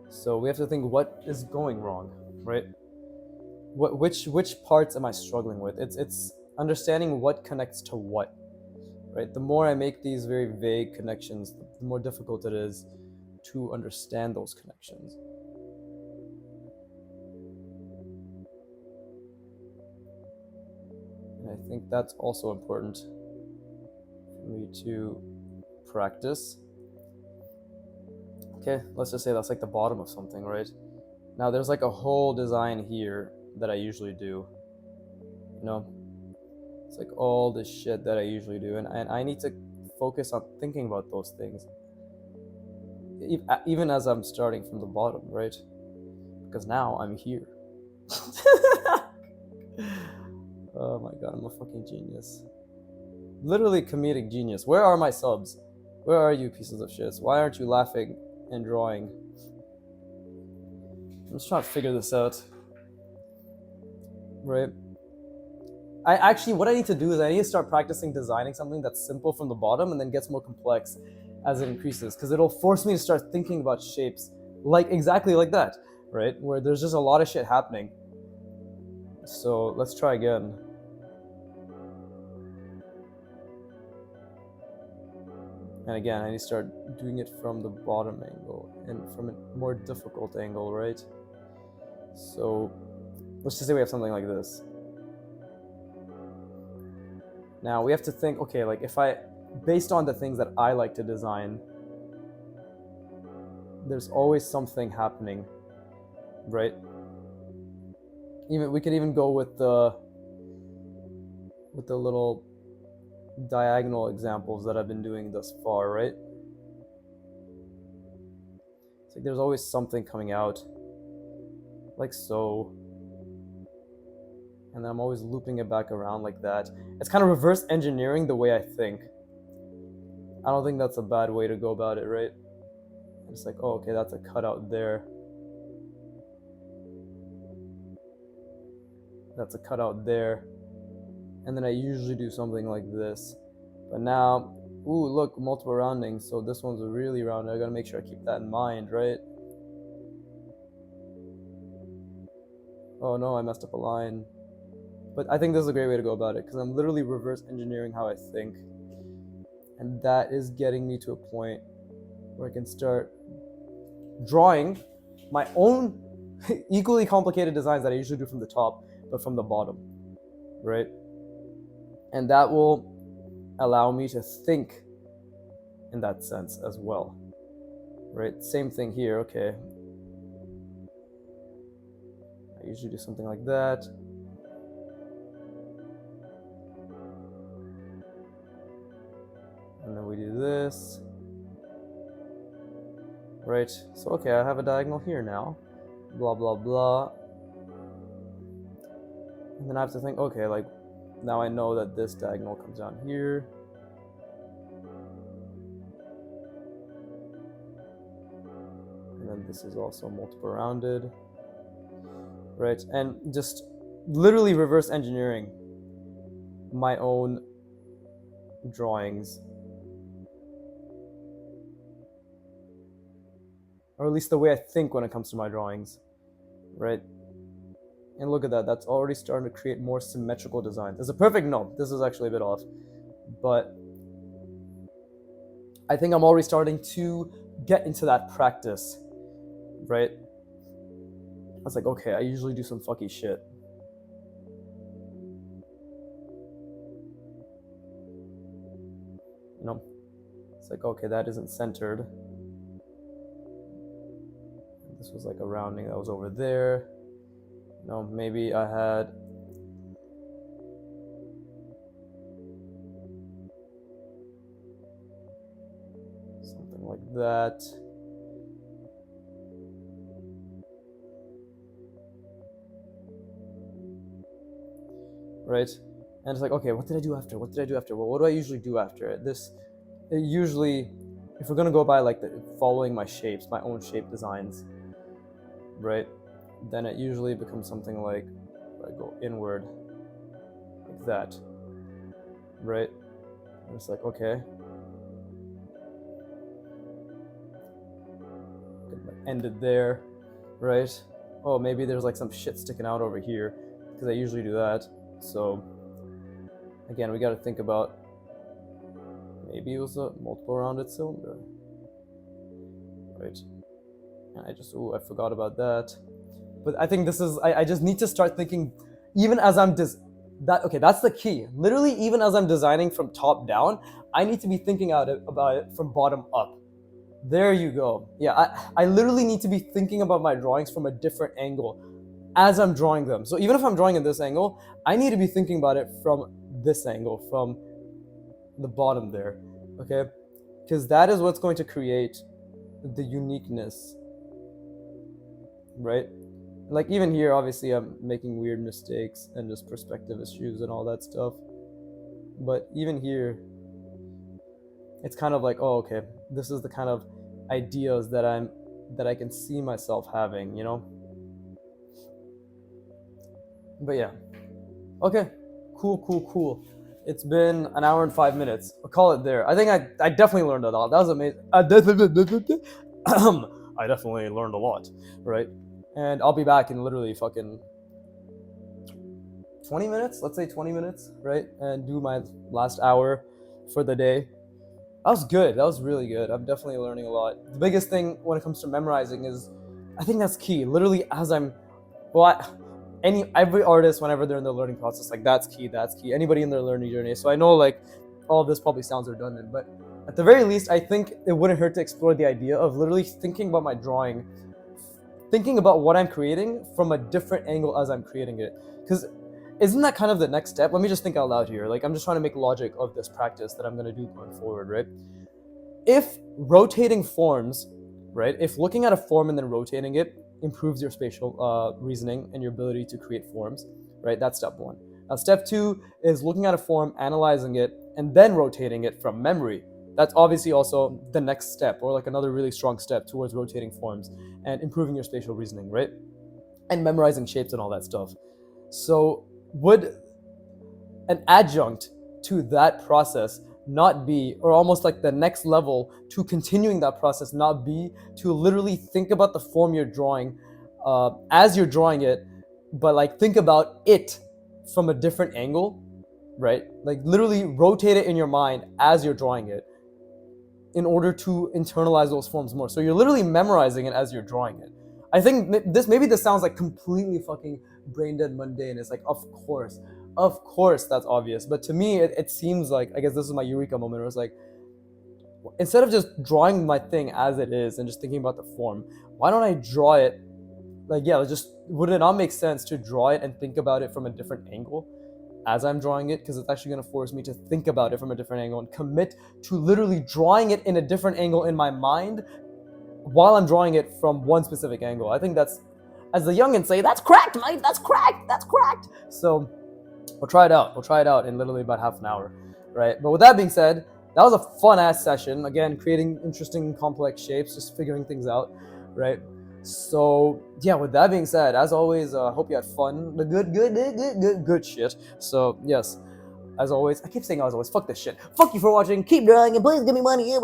So we have to think what is going wrong, right? Which parts am I struggling with? It's understanding what connects to what, right? The more I make these very vague connections, the more difficult it is to understand those connections. And I think that's also important for me to practice. Okay, let's just say that's like the bottom of something, right? Now there's like a whole design here that I usually do, you know? It's like all this shit that I usually do, and I need to focus on thinking about those things, even as I'm starting from the bottom, right? Because now I'm here. Oh my god, I'm a fucking genius. Literally comedic genius. Where are my subs? Where are you, pieces of shit? Why aren't you laughing and drawing? I'm just trying to figure this out. Right? What I need to do is I need to start practicing designing something that's simple from the bottom and then gets more complex as it increases, because it'll force me to start thinking about shapes like exactly like that, right? Where there's just a lot of shit happening. So let's try again. And again, I need to start doing it from the bottom angle and from a more difficult angle, right? So let's just say we have something like this. Now we have to think, okay, like if based on the things that I like to design, there's always something happening, right? We could even go with the little diagonal examples that I've been doing thus far, right? It's like there's always something coming out, like so. And then I'm always looping it back around like that. It's kind of reverse engineering the way I think. I don't think that's a bad way to go about it, right? It's like, oh, okay, that's a cutout there. That's a cutout there. And then I usually do something like this. But now, ooh, look, multiple roundings. So this one's really rounded. I gotta make sure I keep that in mind, right? Oh no, I messed up a line. But I think this is a great way to go about it, because I'm literally reverse engineering how I think. And that is getting me to a point where I can start drawing my own equally complicated designs that I usually do from the top, but from the bottom, right? And that will allow me to think in that sense as well, right? Same thing here, okay. I usually do something like that. And then we do this, right? So, okay, I have a diagonal here now, blah, blah, blah. And then I have to think, okay, like, now I know that this diagonal comes down here. And then this is also multiple rounded, right? And just literally reverse engineering my own drawings, or at least the way I think when it comes to my drawings, right? And look at that, that's already starting to create more symmetrical designs. It's a perfect no, this is actually a bit off, but I think I'm already starting to get into that practice, right? I was like, okay, I usually do some fucky shit. You know, it's like, okay, that isn't centered. This was like a rounding that was over there. You know, maybe I had something like that. Right? And it's like, okay, what did I do after? What did I do after? Well, what do I usually do after this? Usually, if we're gonna go by like following my shapes, my own shape designs, right? Then it usually becomes something like, I go inward, like that, right? And it's like, okay, end it there, right? Oh, maybe there's like some shit sticking out over here, because I usually do that. So again, we got to think about, maybe it was a multiple rounded cylinder, right? And I forgot about that. But I think this is, I just need to start thinking, even as I'm okay, that's the key. Literally, even as I'm designing from top down, I need to be thinking about it from bottom up. There you go. Yeah, I literally need to be thinking about my drawings from a different angle as I'm drawing them. So even if I'm drawing in this angle, I need to be thinking about it from this angle, from the bottom there, okay? Because that is what's going to create the uniqueness, right? Like even here, obviously I'm making weird mistakes and just perspective issues and all that stuff. But even here, it's kind of like, oh, okay, this is the kind of ideas that I can see myself having, you know. But yeah, okay, cool. It's been an hour and 5 minutes. I'll call it there. I think I definitely learned a lot. That was amazing. I definitely learned a lot, right? And I'll be back in literally fucking 20 minutes. Let's say 20 minutes, right? And do my last hour for the day. That was good. That was really good. I'm definitely learning a lot. The biggest thing when it comes to memorizing is, I think that's key. Literally, as I'm, well, every artist, whenever they're in their learning process, like that's key. That's key. Anybody in their learning journey. So I know like all of this probably sounds redundant, but at the very least, I think it wouldn't hurt to explore the idea of literally thinking about my drawing, thinking about what I'm creating from a different angle as I'm creating it. Because isn't that kind of the next step? Let me just think out loud here. Like I'm just trying to make logic of this practice that I'm going to do going forward, right? If rotating forms, right? If looking at a form and then rotating it improves your spatial reasoning and your ability to create forms, right? That's step one. Now, step two is looking at a form, analyzing it, and then rotating it from memory. That's obviously also the next step, or like another really strong step towards rotating forms and improving your spatial reasoning, right? And memorizing shapes and all that stuff. So, would an adjunct to that process not be, or almost like the next level to continuing that process, not be to literally think about the form you're drawing as you're drawing it, but like think about it from a different angle, right? Like literally rotate it in your mind as you're drawing it in order to internalize those forms more. So you're literally memorizing it as you're drawing it. I think maybe this sounds like completely fucking brain dead mundane. It's like, of course that's obvious. But to me, it seems like, I guess this is my eureka moment where it's like, instead of just drawing my thing as it is and just thinking about the form, why don't I draw it? Like, yeah, would it not make sense to draw it and think about it from a different angle as I'm drawing it? Because it's actually going to force me to think about it from a different angle and commit to literally drawing it in a different angle in my mind while I'm drawing it from one specific angle. I think that's, as the youngins say, that's cracked, mate. That's cracked. So we'll try it out in literally about half an hour, right? But with that being said, that was a fun ass session. Again, creating interesting complex shapes, just figuring things out, right? So yeah, with that being said, as always, hope you had fun. The good shit. So yes, as always, I keep saying as always, fuck this shit. Fuck you for watching. Keep drawing and please give me money.